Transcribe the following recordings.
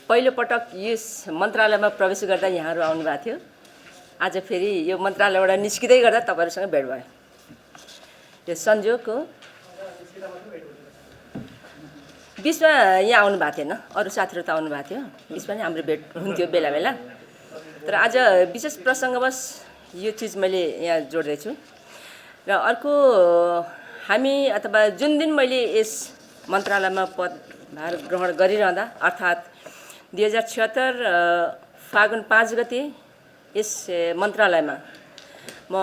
पहिलो पटक यस मन्त्रालयमा प्रवेश गर्दा यहाँहरू आउनुभएको थियो। आज फेरि यो मन्त्रालयबाट निस्किँदै गर्दा तपाईहरुसँग भेट भयो। यो संयोग हो। बिचमा यहाँ आउनु भएको थिएन, अरू साथीहरू त आउनु भएको थियो। बिचमा नि हाम्रो भेट हुन्थ्यो बेला बेला। तर आज विशेष प्रसङ्गवश यो चीज मैले यहाँ जोड्दैछु। र अर्को हामी अथवा जुन दिन मैले यस मन्त्रालयमा पदभार ग्रहण गरिरहँदा अर्थात् 2076 फागुन 5 गते यस मन्त्रालयमा म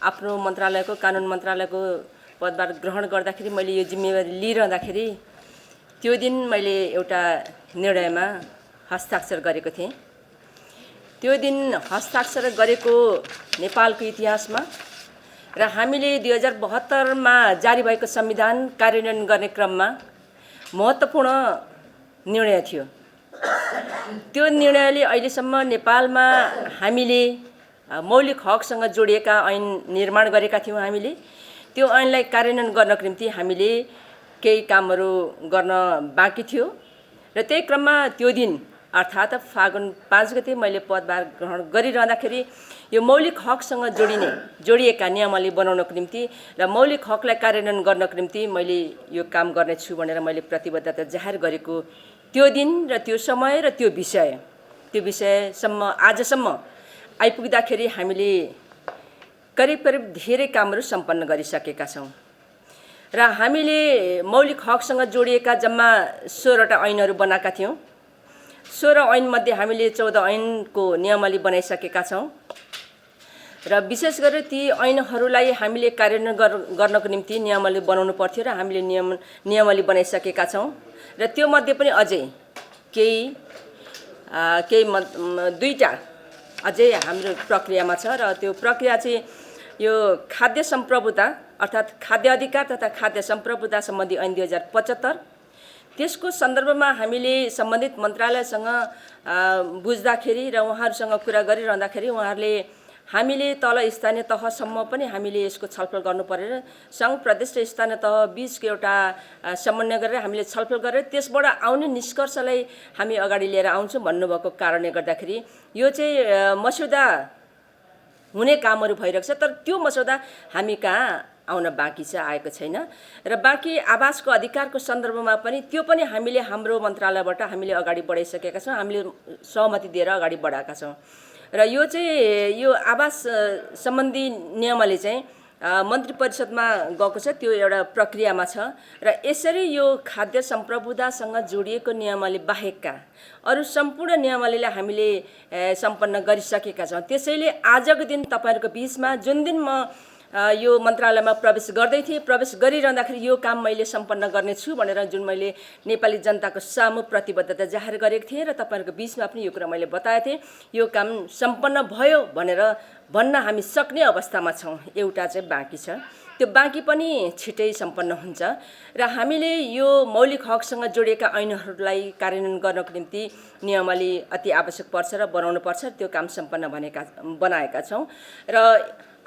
आफ्नो मन्त्रालयको कानुन मन्त्रालयको पदभार ग्रहण गर्दाखेरि मैले यो जिम्मेवारी लिइरहँदाखेरि त्यो दिन मैले एउटा निर्णयमा हस्ताक्षर गरेको थिएँ। त्यो दिन हस्ताक्षर गरेको नेपालको इतिहासमा र हामीले 2072 मा जारी भएको संविधान कार्यान्वयन गर्ने क्रममा महत्त्वपूर्ण निर्णय थियो। त्यो निर्णयले अहिलेसम्म नेपालमा हामीले मौलिक हकसँग जोडिएका ऐन निर्माण गरेका थियौँ। हामीले त्यो ऐनलाई कार्यान्वयन गर्नको निम्ति हामीले केही कामहरू गर्न बाँकी थियो र त्यही क्रममा त्यो दिन अर्थात् फागुन 5 गते मैले पदभार ग्रहण गरिरहँदाखेरि यो मौलिक हकसँग जोडिएका नियमावली बनाउनको निम्ति र मौलिक हकलाई कार्यान्वयन गर्नको निम्ति मैले यो काम गर्नेछु भनेर मैले प्रतिबद्धता जाहेर गरेको त्यो दिन र त्यो समय र त्यो विषयसम्म आजसम्म आइपुग्दाखेरि हामीले करिब धेरै कामहरू सम्पन्न गरिसकेका छौँ र हामीले मौलिक हकसँग जोडिएका जम्मा 16 वटा ऐनहरू बनाएका थियौँ। 16 ऐनमध्ये हामीले 14 ऐनको नियमावली बनाइसकेका छौँ र विशेष गरी ती ऐनहरूलाई हामीले कार्यान्वयन गर्नको निम्ति नियमावली बनाउनु पर्थ्यो र हामीले नियमावली बनाइसकेका छौँ र त्यो मध्ये पनि अझै केही दुईटा अझै हाम्रो प्रक्रियामा छ र त्यो प्रक्रिया चाहिँ यो खाद्य सम्प्रभुता अर्थात् खाद्य अधिकार तथा खाद्य सम्प्रभुता सम्बन्धी ऐन 2075 त्यसको सन्दर्भमा हामीले सम्बन्धित मन्त्रालयसँग बुझ्दाखेरि र उहाँहरूसँग कुरा गरिरहँदाखेरि उहाँहरूले हामीले तल स्थानीय तहसम्म पनि हामीले यसको छलफल गर्नु परेर सङ्घ प्रदेश र स्थानीय तह बीचको एउटा समन्वय गरेर हामीले छलफल गरेर त्यसबाट आउने निष्कर्षलाई हामी अगाडि लिएर आउँछौँ भन्नुभएको कारणले गर्दाखेरि यो चाहिँ मस्यौदा हुने कामहरू भइरहेको छ। तर त्यो मस्यौदा हामी कहाँ आउन बाँकी छ, आएको छैन र बाँकी आवासको अधिकारको सन्दर्भमा पनि त्यो पनि हामीले हाम्रो मन्त्रालयबाट हामीले अगाडि बढाइसकेका छौँ। हामीले सहमति दिएर अगाडि बढाएका छौँ र यो चाहिँ यो आवास सम्बन्धी नियमले चाहिँ मन्त्री परिषदमा गएको छ, त्यो एउटा प्रक्रियामा छ र यसरी यो खाद्य सम्प्रभुतासँग जोडिएको नियमावली बाहेकका अरू सम्पूर्ण नियमावलीलाई हामीले सम्पन्न गरिसकेका छौँ। त्यसैले आजको दिन तपाईहरुको बीचमा जुन दिन म यो मन्त्रालयमा प्रवेश गर्दै थिएँ, प्रवेश गरिरहँदाखेरि यो काम मैले सम्पन्न गर्नेछु भनेर जुन मैले नेपाली जनताको सामु प्रतिबद्धता जाहेर गरेको थिएँ र तपाईहरुको बीचमा पनि यो कुरा मैले बताएको थिएँ। यो काम सम्पन्न भयो भनेर भन्न हामी सक्ने अवस्थामा छौँ। एउटा चाहिँ बाँकी छ, त्यो बाँकी पनि छिटै सम्पन्न हुन्छ र हामीले यो मौलिक हकसँग जोडिएका ऐनहरूलाई कार्यान्वयन गर्नको निम्ति नियमावली अति आवश्यक पर्छ र बनाउनु पर्छ। त्यो काम सम्पन्न बनाएका छौँ र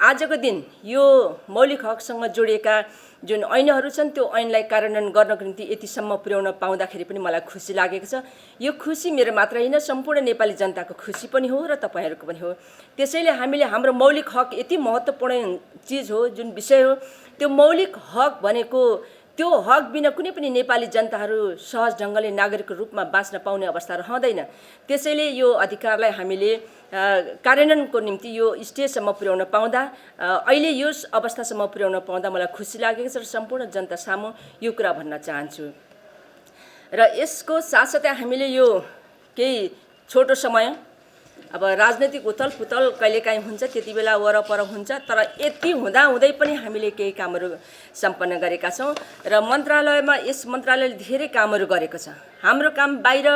आजको दिन यो मौलिक हकसँग जोडिएका जुन ऐनहरू छन् त्यो ऐनलाई कार्यान्वयन गर्नको निम्ति यतिसम्म पुर्याउन पाउँदाखेरि पनि मलाई खुसी लागेको छ। यो खुसी मेरो मात्र होइन, सम्पूर्ण नेपाली जनताको खुसी पनि हो र तपाईहरुको पनि हो। त्यसैले हामीले हाम्रो मौलिक हक यति महत्त्वपूर्ण चिज हो, जुन विषय हो, त्यो मौलिक हक भनेको त्यो हक बिना कुनै पनि नेपाली जनताहरू सहज ढङ्गले नागरिकको रूपमा बाँच्न पाउने अवस्था रहँदैन। त्यसैले यो अधिकारलाई हामीले कार्यान्वयनको निम्ति यो स्टेजसम्म पुर्याउन पाउँदा, अहिले यो अवस्थासम्म पुर्याउन पाउँदा मलाई खुसी लागेको छ र सम्पूर्ण जनता सामु यो कुरा भन्न चाहन्छु। र यसको साथसाथै हामीले यो केही छोटो समय, अब राजनैतिक उथलपुथल कहिलेकाहीँ हुन्छ, त्यति बेला वरपर हुन्छ, तर यति हुँदै पनि हामीले केही कामहरू सम्पन्न गरेका छौँ र मन्त्रालयमा यस मन्त्रालयले धेरै कामहरू गरेको छ। हाम्रो काम बाहिर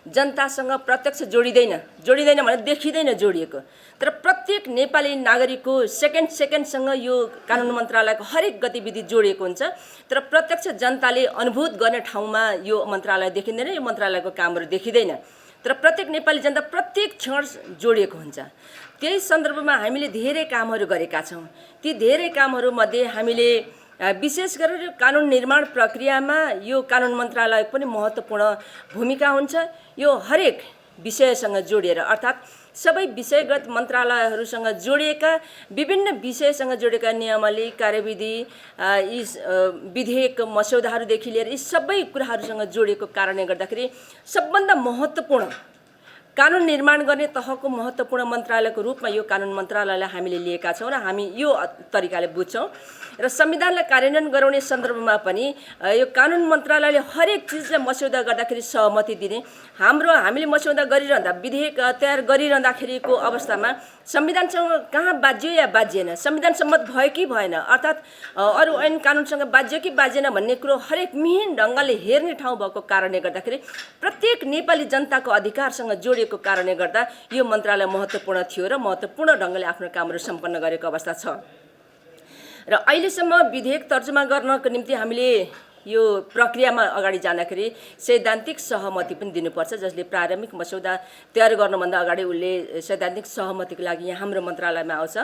जनतासँग प्रत्यक्ष जोडिँदैन भने देखिँदैन जोडिएको, तर प्रत्येक नेपाली नागरिकको सेकेन्डसँग यो कानुन मन्त्रालयको हरेक गतिविधि जोडिएको हुन्छ। तर प्रत्यक्ष जनताले अनुभूत गर्ने ठाउँमा यो मन्त्रालय देखिँदैन, यो मन्त्रालयको कामहरू देखिँदैन, तर प्रत्येक नेपाली जनता प्रत्येक क्षण जोडिएको हुन्छ। त्यही सन्दर्भमा हामीले धेरै कामहरू गरेका छौँ। ती धेरै कामहरूमध्ये हामीले विशेष गरेर यो कानुन निर्माण प्रक्रियामा यो कानुन मन्त्रालयको पनि महत्त्वपूर्ण भूमिका हुन्छ। यो हरेक विषयसँग जोडिएर अर्थात् सबै विषयगत मन्त्रालयहरूसँग जोडिएका विभिन्न विषयसँग जोडिएका नियमावली कार्यविधि यी विधेयक मस्यौदाहरूदेखि लिएर यी सबै कुराहरूसँग जोडिएको कारणले गर्दाखेरि सबभन्दा महत्त्वपूर्ण कानुन निर्माण गर्ने तहको महत्त्वपूर्ण मन्त्रालयको रूपमा यो कानुन मन्त्रालयलाई हामीले लिएका छौँ र हामी यो तरिकाले बुझ्छौँ र संविधानलाई कार्यान्वयन गराउने सन्दर्भमा पनि यो कानुन मन्त्रालयले हरेक चिजलाई मस्यौदा गर्दाखेरि सहमति दिने हामीले मस्यौदा गरिरहँदा विधेयक तयार गरिरहँदाखेरिको अवस्थामा संविधानसँग कहाँ बाज्यो या बाजिएन, संविधान सम्मत भयो कि भएन, अर्थात् अरू ऐन कानुनसँग बाज्यो कि बाजिएन भन्ने कुरो हरेक मिहिन ढङ्गले हेर्ने ठाउँ भएको कारणले गर्दाखेरि प्रत्येक नेपाली जनताको अधिकारसँग जोडिएको कारणले गर्दा यो मन्त्रालय महत्त्वपूर्ण थियो र महत्त्वपूर्ण ढङ्गले आफ्नो कामहरू सम्पन्न गरेको अवस्था छ। र अहिलेसम्म विधेयक तर्जुमा गर्नको निम्ति हामीले यो प्रक्रियामा अगाडि जाँदाखेरि सैद्धान्तिक सहमति पनि दिनुपर्छ, जसले प्रारम्भिक मस्यौदा तयार गर्नुभन्दा अगाडि उसले सैद्धान्तिक सहमतिको लागि यहाँ हाम्रो मन्त्रालयमा आउँछ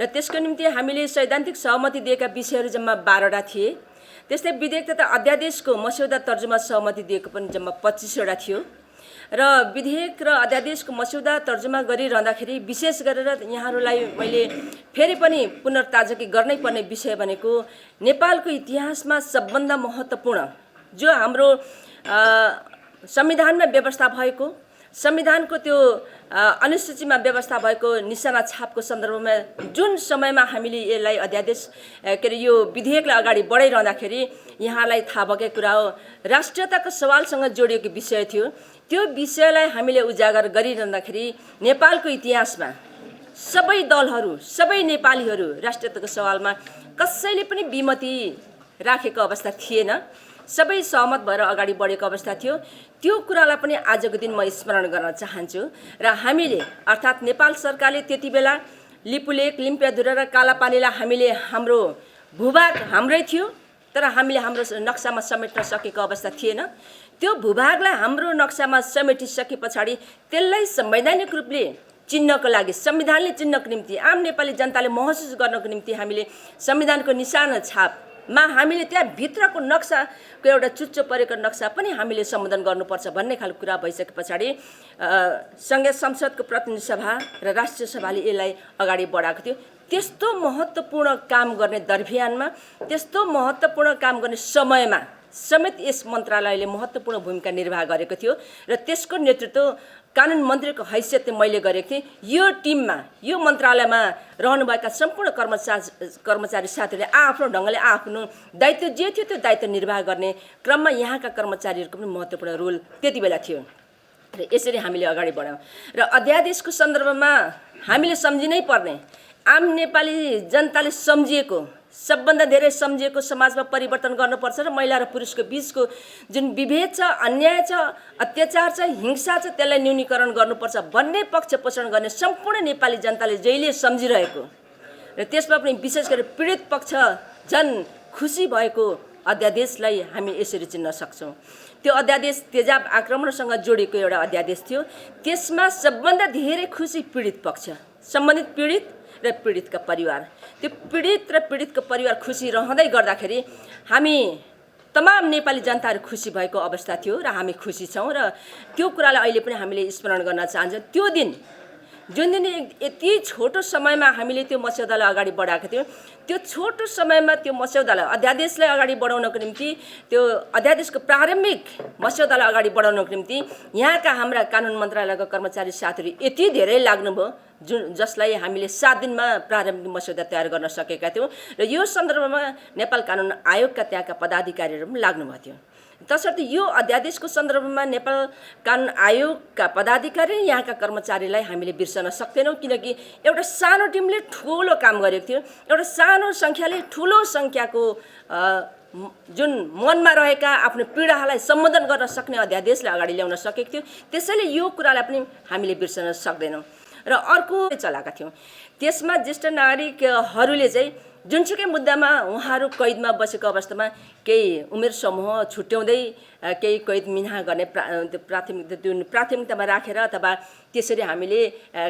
र त्यसको निम्ति हामीले सैद्धान्तिक सहमति दिएका विषयहरू जम्मा 12वटा थिए। त्यस्तै विधेयक तथा अध्यादेशको मस्यौदा तर्जुमा सहमति दिएको पनि जम्मा 25वटा थियो र विधेयक र अध्यादेशको मस्यौदा तर्जुमा गरिरहँदाखेरि विशेष गरेर यहाँहरूलाई मैले फेरि पनि पुनर्ताजगी गर्नै पर्ने विषय भनेको नेपालको इतिहासमा सबभन्दा महत्त्वपूर्ण जो हाम्रो संविधानमा व्यवस्था भएको संविधानको त्यो अनुसूचीमा व्यवस्था भएको निशाना छापको सन्दर्भमा जुन समयमा हामीले यसलाई अध्यादेश के अरे यो विधेयकलाई अगाडि बढाइरहँदाखेरि यहाँलाई थाहा भएकै कुरा हो, राष्ट्रियताको सवालसँग जोडिएको विषय थियो। त्यो विषयलाई हामीले उजागर गरिरहँदाखेरि नेपालको इतिहासमा सबै दलहरू सबै नेपालीहरू राष्ट्रियताको सवालमा कसैले पनि विमति राखेको अवस्था थिएन, सबै सहमत भएर अगाडि बढेको अवस्था थियो। त्यो कुरालाई पनि आजको दिन म स्मरण गर्न चाहन्छु र हामीले अर्थात् नेपाल सरकारले त्यति बेला लिपुलेक लिम्पियाधुरा र कालापानीलाई हामीले हाम्रो भूभाग हाम्रै थियो तर हामीले हाम्रो नक्सामा समेट्न सकेको अवस्था थिएन। त्यो भूभागलाई हाम्रो नक्सामा समेटिसके पछाडि त्यसलाई संवैधानिक रूपले चिन्नको लागि संविधानले चिन्नको निम्ति आम नेपाली जनताले महसुस गर्नको निम्ति हामीले संविधानको निशाना छापमा हामीले त्यहाँ भित्रको नक्साको एउटा चुच्चो परेको नक्सा पनि हामीले सम्बोधन गर्नुपर्छ भन्ने खालको कुरा भइसके पछाडि संघीय संसदको प्रतिनिधि सभा र राष्ट्रिय सभाले यसलाई अगाडि बढाएको थियो। त्यस्तो महत्त्वपूर्ण काम गर्ने दरमियानमा त्यस्तो महत्त्वपूर्ण काम गर्ने समयमा समेत यस मन्त्रालयले महत्त्वपूर्ण भूमिका निर्वाह गरेको थियो र त्यसको नेतृत्व कानुन मन्त्रीको हैसियतले मैले गरेको थिएँ। यो टिममा यो मन्त्रालयमा रहनुभएका सम्पूर्ण कर्मचारी साथीहरूले आफ्नो ढङ्गले आफ्नो दायित्व जे थियो त्यो दायित्व निर्वाह गर्ने क्रममा यहाँका कर्मचारीहरूको पनि महत्त्वपूर्ण रोल त्यति बेला थियो र यसरी हामीले अगाडि बढ्यौँ। र अध्यादेशको सन्दर्भमा हामीले सम्झिनै पर्ने आम नेपाली जनताले सम्झिएको सबभन्दा धेरै सम्झिएको समाजमा परिवर्तन गर्नुपर्छ र महिला र पुरुषको बीचको जुन विभेद छ, अन्याय छ, अत्याचार छ, हिंसा छ त्यसलाई न्यूनीकरण गर्नुपर्छ भन्ने पक्ष पोषण गर्ने सम्पूर्ण नेपाली जनताले जहिले सम्झिरहेको र त्यसमा पनि विशेष गरी पीडित पक्ष झन् खुसी भएको अध्यादेशलाई हामी यसरी चिन्न सक्छौँ। त्यो अध्यादेश तेजाब आक्रमणसँग जोडिएको एउटा अध्यादेश थियो। त्यसमा सबभन्दा धेरै खुसी पीडित पक्ष, सम्बन्धित पीडित र पीडितका परिवार, त्यो पीडित र पीडितको परिवार खुसी रहँदै गर्दाखेरि हामी तमाम नेपाली जनताहरू खुसी भएको अवस्था थियो र हामी खुसी छौँ र त्यो कुरालाई अहिले पनि हामीले स्मरण गर्न चाहन्छौँ। त्यो दिन जुन दिन यति छोटो समयमा हामीले त्यो मस्यौदालाई अगाडि बढाएको थियौँ, त्यो छोटो समयमा त्यो मस्यौदालाई अध्यादेशलाई अगाडि बढाउनको निम्ति त्यो अध्यादेशको प्रारम्भिक मस्यौदालाई अगाडि बढाउनको निम्ति यहाँका हाम्रा कानुन मन्त्रालयका कर्मचारी साथीहरू यति धेरै लाग्नुभयो जसलाई हामीले 7 दिनमा प्रारम्भिक मस्यौदा तयार गर्न सकेका थियौँ र यो सन्दर्भमा नेपाल कानुन आयोगका त्यहाँका पदाधिकारीहरू पनि लाग्नुभएको थियो। तसर्थ यो अध्यादेशको सन्दर्भमा नेपाल कानुन आयोगका पदाधिकारी यहाँका कर्मचारीलाई हामीले बिर्सन सक्दैनौँ, किनकि एउटा सानो टिमले ठुलो काम गरेको थियो, एउटा सानो सङ्ख्याले ठुलो सङ्ख्याको जुन मनमा रहेका आफ्नो पीडालाई सम्बोधन गर्न सक्ने अध्यादेशलाई अगाडि ल्याउन सकेको थियो। त्यसैले यो कुरालाई पनि हामीले बिर्सन सक्दैनौँ। र अर्को चलाएका थियौँ, त्यसमा ज्येष्ठ नागरिकहरूले चाहिँ जुनसुकै मुद्दामा उहाँहरू कैदमा बसेको अवस्थामा केही उमेर समूह छुट्याउँदै केही कैद मिनाहा गर्ने प्राथमिकतामा राखेर अथवा त्यसरी हामीले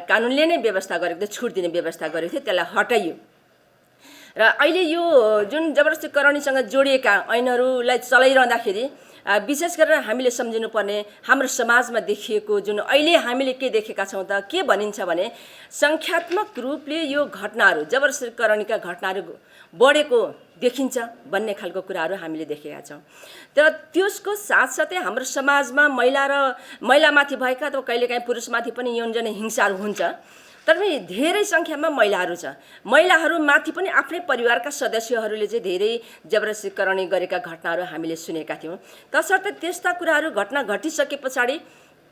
कानुनले नै व्यवस्था गरेको थियो, छुट दिने व्यवस्था गरेको थियो, त्यसलाई हटाइयो र अहिले यो जुन जबरजस्तीकरणीसँग जोडिएका ऐनहरूलाई चलाइरहँदाखेरि विशेष गरेर हामीले सम्झिनुपर्ने हाम्रो समाजमा देखिएको जुन अहिले हामीले के देखेका छौँ त के भनिन्छ भने सङ्ख्यात्मक रूपले यो घटनाहरू जबरजस्तीकरणीका घटनाहरू बढेको देखिन्छ भन्ने खालको कुराहरू हामीले देखेका छौँ। तर त्यसको साथसाथै हाम्रो समाजमा महिलामाथि भएका अथवा कहिलेकाहीँ पुरुषमाथि पनि यौनजन्य हिंसाहरू हुन्छ। तर पनि धेरै सङ्ख्यामा महिलाहरू छ। महिलाहरूमाथि पनि आफ्नै परिवारका सदस्यहरूले चाहिँ धेरै जबरजस्तीकरण गरेका घटनाहरू हामीले सुनेका थियौँ। तसर्थ त्यस्ता कुराहरू घटना घटिसके पछाडि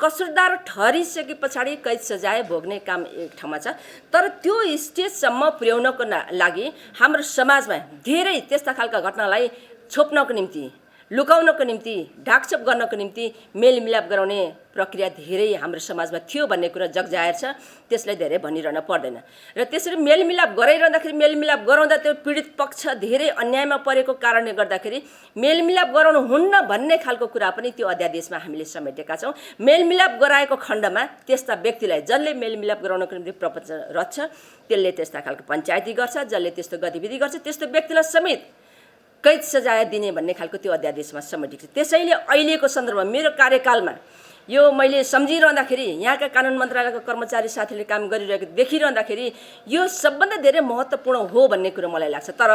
कसुरदार ठहरिसके पछाडि कैद सजाय भोग्ने काम एक ठाउँमा छ। तर त्यो स्टेजसम्म पुर्याउनको लागि हाम्रो समाजमा धेरै त्यस्ता खालका घटनालाई छोप्नको निम्ति, लुकाउनको निम्ति, ढाकछोप गर्नको निम्ति मेलमिलाप गराउने प्रक्रिया धेरै हाम्रो समाजमा थियो भन्ने कुरा जगजाहेर छ। त्यसलाई धेरै भनिरहन पर्दैन। र त्यसरी मेलमिलाप गराइरहँदाखेरि मेलमिलाप गराउँदा त्यो पीडित पक्ष धेरै अन्यायमा परेको कारणले गर्दाखेरि मेलमिलाप गराउनु हुन्न भन्ने खालको कुरा पनि त्यो अध्यादेशमा हामीले समेटेका छौँ। मेलमिलाप गराएको खण्डमा त्यस्ता व्यक्तिलाई जसले मेलमिलाप गराउनको निम्ति प्रपत्र रच्छ त्यसले त्यस्ता खालको पञ्चायती गर्छ, जसले त्यस्तो गतिविधि गर्छ त्यस्तो व्यक्तिलाई समेत कैद सजाय दिने भन्ने खालको त्यो अध्यादेशमा समेटिएको छ। त्यसैले अहिलेको सन्दर्भमा मेरो कार्यकालमा यो मैले सम्झिरहँदाखेरि यहाँका कानुन मन्त्रालयका कर्मचारी साथीले काम गरिरहेको देखिरहँदाखेरि यो सबभन्दा धेरै महत्त्वपूर्ण हो भन्ने कुरो मलाई लाग्छ। तर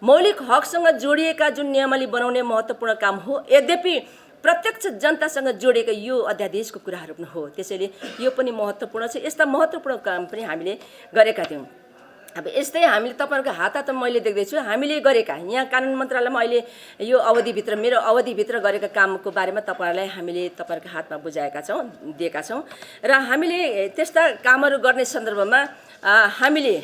मौलिक हकसँग जोडिएका जुन नियमावली बनाउने महत्त्वपूर्ण काम हो, यद्यपि प्रत्यक्ष जनतासँग जोडिएका यो अध्यादेशको कुराहरू पनि हो। त्यसैले यो पनि महत्त्वपूर्ण छ। यस्ता महत्त्वपूर्ण काम पनि हामीले गरेका थियौँ। अब यस्तै हामीले तपाईँहरूको हात मैले देख्दैछु हामीले गरेका यहाँ कानुन मन्त्रालयमा अहिले यो अवधिभित्र मेरो अवधिभित्र गरेका कामको बारेमा तपाईँहरूलाई हामीले तपाईँहरूको हातमा बुझाएका छौँ, दिएका छौँ। र हामीले त्यस्ता कामहरू गर्ने सन्दर्भमा हामीले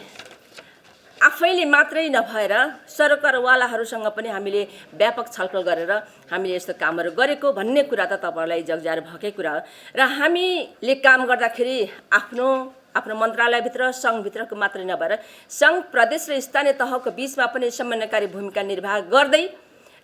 आफैले मात्रै नभएर सरकारवालाहरूसँग पनि हामीले व्यापक छलफल गरेर हामीले यस्तो कामहरू गरेको भन्ने कुरा त तपाईँहरूलाई जगजाहेर भएकै कुरा हो। र हामीले काम गर्दाखेरि आफ्नो मन्त्रालयभित्र सङ्घभित्रको मात्रै नभएर सङ्घ, प्रदेश र स्थानीय तहको बिचमा पनि समन्वयकारी भूमिका निर्वाह गर्दै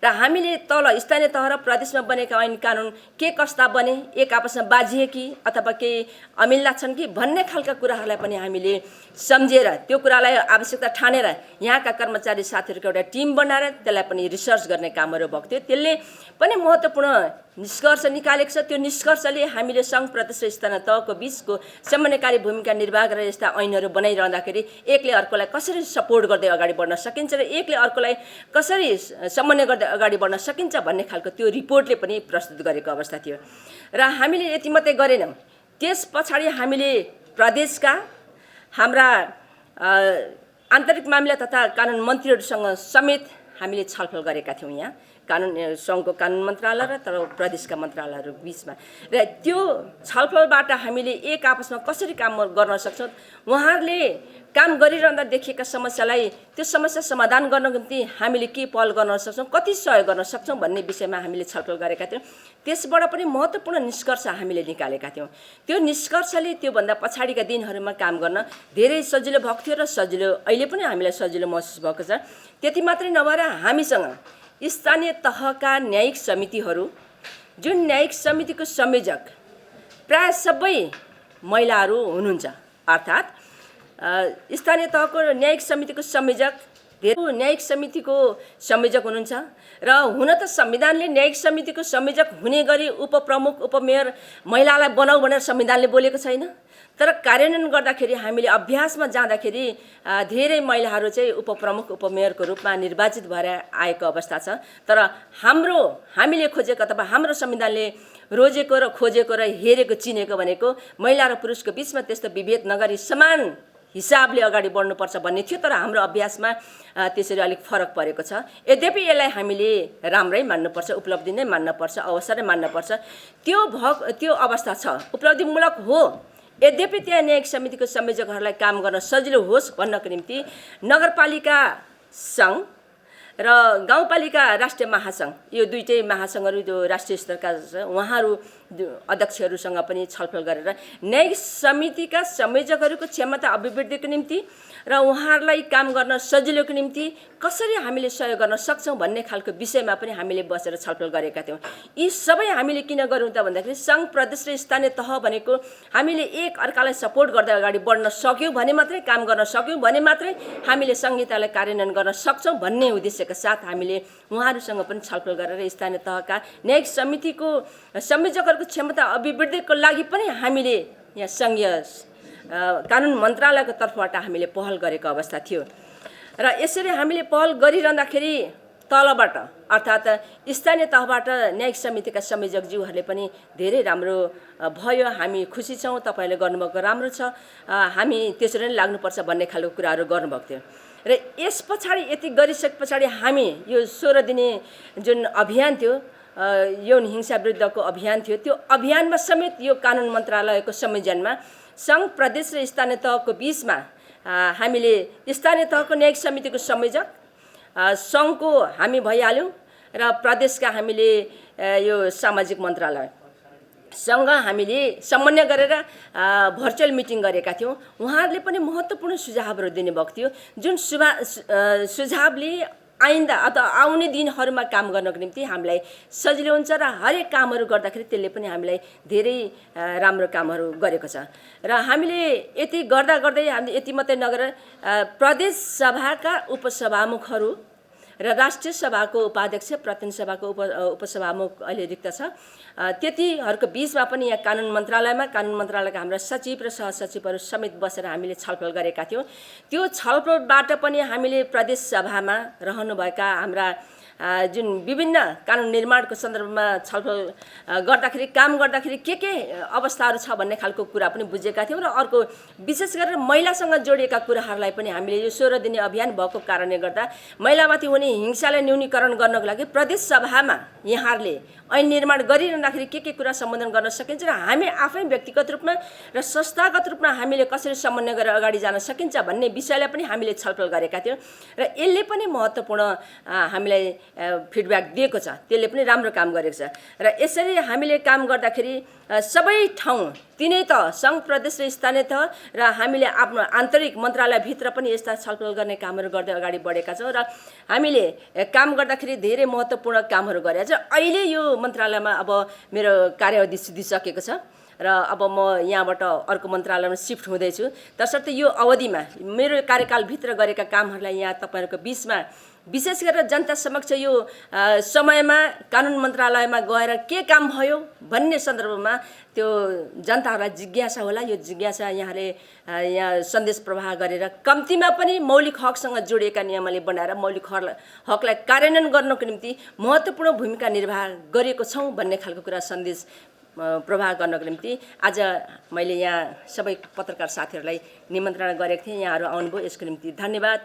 र हामीले तल स्थानीय तह र प्रदेशमा बनेका ऐन कानुन के कस्ता बने, एक आपसमा बाजिए कि अथवा केही अमिल्ला छन् कि भन्ने खालका कुराहरूलाई पनि हामीले सम्झेर त्यो कुरालाई आवश्यकता ठानेर यहाँका कर्मचारी साथीहरूको एउटा टिम बनाएर त्यसलाई पनि रिसर्च गर्ने कामहरू भएको थियो। त्यसले पनि महत्त्वपूर्ण निष्कर्ष निकालेको छ। त्यो निष्कर्षले हामीले सङ्घ, प्रदेश र स्थानीय तहको बिचको समन्वयकारी भूमिका निर्वाह गरेर यस्ता ऐनहरू बनाइरहँदाखेरि एकले अर्कोलाई कसरी सपोर्ट गर्दै अगाडि बढ्न सकिन्छ र एकले अर्कोलाई कसरी समन्वय गर्दै अगाडि बढ्न सकिन्छ भन्ने खालको त्यो रिपोर्टले पनि प्रस्तुत गरेको अवस्था थियो। र हामीले यति मात्रै गरेनौँ, त्यस पछाडि हामीले प्रदेशका हाम्रा आन्तरिक मामिला तथा कानुन मन्त्रीहरूसँग समेत हामीले छलफल गरेका थियौँ। यहाँ सङ्घको कानुन मन्त्रालय र तर प्रदेशका मन्त्रालयहरू बिचमा र त्यो छलफलबाट हामीले एक आपसमा कसरी काम गर्न सक्छौँ, उहाँहरूले काम गरिरहँदा देखिएका समस्यालाई त्यो समस्या समाधान गर्नको निम्ति हामीले के पहल गर्न सक्छौँ, कति सहयोग गर्न सक्छौँ भन्ने विषयमा हामीले छलफल गरेका थियौँ। त्यसबाट पनि महत्त्वपूर्ण निष्कर्ष हामीले निकालेका थियौँ। त्यो निष्कर्षले त्योभन्दा पछाडिका दिनहरूमा काम गर्न धेरै सजिलो भएको थियो र अहिले पनि हामीलाई सजिलो महसुस भएको छ। त्यति मात्रै नभएर हामीसँग स्थानीय तहका न्यायिक समितिहरू, जुन न्यायिक समितिको संयोजक प्राय सबै महिलाहरू हुनुहुन्छ। अर्थात् स्थानीय तहको न्यायिक समितिको संयोजक धेरै न्यायिक समितिको संयोजक हुनुहुन्छ र हुन त संविधानले न्यायिक समितिको संयोजक हुने गरी उपप्रमुख, उपमेयर महिलालाई बनाऊ भनेर संविधानले बोलेको छैन। तर कार्यान्वयन गर्दाखेरि हामीले अभ्यासमा जाँदाखेरि धेरै महिलाहरू चाहिँ उपप्रमुख, उपमेयरको रूपमा निर्वाचित भएर आएको अवस्था छ। तर हामीले खोजेको अथवा हाम्रो संविधानले रोजेको र खोजेको र हेरेको चिनेको भनेको महिला र पुरुषको बिचमा त्यस्तो विभेद नगरी समान हिसाबले अगाडि बढ्नुपर्छ भन्ने थियो। तर हाम्रो अभ्यासमा त्यसरी अलिक फरक परेको छ। यद्यपि यसलाई हामीले राम्रै मान्नुपर्छ, उपलब्धि नै मान्नुपर्छ, अवसरै मान्नुपर्छ। त्यो अवस्था छ, उपलब्धिमूलक हो। यद्यपि त्यहाँ न्यायिक समितिको संयोजकहरूलाई काम गर्न सजिलो होस् भन्नको निम्ति नगरपालिका सङ्घ र गाउँपालिका राष्ट्रिय महासङ्घ यो दुईटै महासङ्घहरू जो राष्ट्रिय स्तरका छ उहाँहरू अध्यक्षहरूसँग पनि छलफल गरेर न्यायिक समितिका संयोजकहरूको क्षमता अभिवृद्धिको निम्ति र उहाँहरूलाई काम गर्न सजिलोको निम्ति कसरी हामीले सहयोग गर्न सक्छौँ भन्ने खालको विषयमा पनि हामीले बसेर छलफल गरेका थियौँ। यी सबै हामीले किन गरौँ त भन्दाखेरि सङ्घ प्रदेश र स्थानीय तह भनेको हामीले एक अर्कालाई सपोर्ट गर्दै अगाडि बढ्न सक्यौँ भने मात्रै, काम गर्न सक्यौँ भने मात्रै हामीले संहितालाई कार्यान्वयन गर्न सक्छौँ भन्ने उद्देश्यका साथ हामीले उहाँहरूसँग पनि छलफल गरेर स्थानीय तहका न्यायिक समितिको संयोजकहरूको क्षमता अभिवृद्धिको लागि पनि हामीले यहाँ सङ्घीय कानुन मन्त्रालयको तर्फबाट हामीले पहल गरेको अवस्था थियो। र यसरी हामीले पहल गरिरहँदाखेरि तलबाट अर्थात् स्थानीय तहबाट न्यायिक समितिका संयोजकज्यूहरूले पनि धेरै राम्रो भयो, हामी खुसी छौँ, तपाईँहरूले गर्नुभएको राम्रो छ, हामी त्यसरी नै लाग्नुपर्छ भन्ने खालको कुराहरू गर्नुभएको थियो। र यस पछाडि यति गरिसके पछाडि हामी यो 16 दिने जुन अभियान थियो, यौन हिंसा विरुद्धको अभियान थियो, त्यो अभियानमा समेत यो कानुन मन्त्रालयको संयोजनमा सङ्घ प्रदेश र स्थानीय तहको बिचमा हामीले स्थानीय तहको न्यायिक समितिको संयोजक, सङ्घको हामी भइहाल्यौँ र प्रदेशका हामीले यो सामाजिक मन्त्रालयसँग हामीले समन्वय गरेर भर्चुअल मिटिङ गरेका थियौँ। उहाँहरूले पनि महत्त्वपूर्ण सुझावहरू दिनुभएको थियो, जुन सुझावले आइन्दा अथवा आउने दिनहरूमा काम गर्नको निम्ति हामीलाई सजिलो हुन्छ र हरेक कामहरू गर्दाखेरि त्यसले पनि हामीलाई धेरै राम्रो कामहरू गरेको छ। र हामीले यति गर्दै हामीले यति मात्रै नगरेर प्रदेश सभाका उपसभामुखहरू र राष्ट्रिय सभाको उपाध्यक्ष, प्रतिनिधि सभाको उपसभामुख अहिले रिक्त छ, त्यतिहरूको बिचमा पनि यहाँ कानुन मन्त्रालयका हाम्रा सचिव र सहसचिवहरू समेत बसेर हामीले छलफल गरेका थियौँ। त्यो छलफलबाट पनि हामीले प्रदेश सभामा रहनुभएका हाम्रा जुन विभिन्न कानुन निर्माणको सन्दर्भमा छलफल गर्दाखेरि, काम गर्दाखेरि के अवस्थाहरू छ भन्ने खालको कुरा पनि बुझेका थियौँ। र अर्को विशेष गरेर महिलासँग जोडिएका कुराहरूलाई पनि हामीले यो 16 दिने अभियान भएको कारणले गर्दा महिलामाथि हुने हिंसालाई न्यूनीकरण गर्नको लागि प्रदेश सभामा यहाँहरूले ऐन निर्माण गरिरहँदाखेरि के कुरा सम्बोधन गर्न सकिन्छ र हामी आफै व्यक्तिगत रूपमा र संस्थागत रूपमा हामीले कसरी समन्वय गरेर अगाडि जान सकिन्छ भन्ने विषयलाई पनि हामीले छलफल गरेका थियौँ। र यसले पनि महत्त्वपूर्ण हामीलाई फिडब्याक दिएको छ, त्यसले पनि राम्रो काम गरेको छ। र यसरी हामीले काम गर्दाखेरि सबै ठाउँ तिनै तह सङ्घ प्रदेश र स्थानीय तह र हामीले आफ्नो आन्तरिक मन्त्रालयभित्र पनि यस्ता छलफल गर्ने कामहरू गर्दै अगाडि बढेका छौँ र हामीले काम गर्दाखेरि धेरै महत्त्वपूर्ण कामहरू गरेका छौँ। अहिले यो मन्त्रालयमा अब मेरो कार्यावधि सिद्धिसकेको छ र अब म यहाँबाट अर्को मन्त्रालयमा सिफ्ट हुँदैछु। तसर्थ यो अवधिमा मेरो कार्यकालभित्र गरेका कामहरूलाई यहाँ तपाईँहरूको बिचमा विशेष गरेर जनता समक्ष यो समयमा कानुन मन्त्रालयमा गएर के काम भयो भन्ने सन्दर्भमा त्यो जनताहरूलाई जिज्ञासा होला। यो जिज्ञासा यहाँले यहाँ सन्देश प्रवाह गरेर कम्तीमा पनि मौलिक हकसँग जोडिएका नियमले बनाएर मौलिक हकलाई कार्यान्वयन गर्नको निम्ति महत्त्वपूर्ण भूमिका निर्वाह गरेको छौँ भन्ने खालको कुरा सन्देश प्रवाह गर्नको निम्ति आज मैले यहाँ सबै पत्रकार साथीहरूलाई निमन्त्रणा गरेको थिएँ। यहाँहरू आउनुभयो, यसको निम्ति धन्यवाद।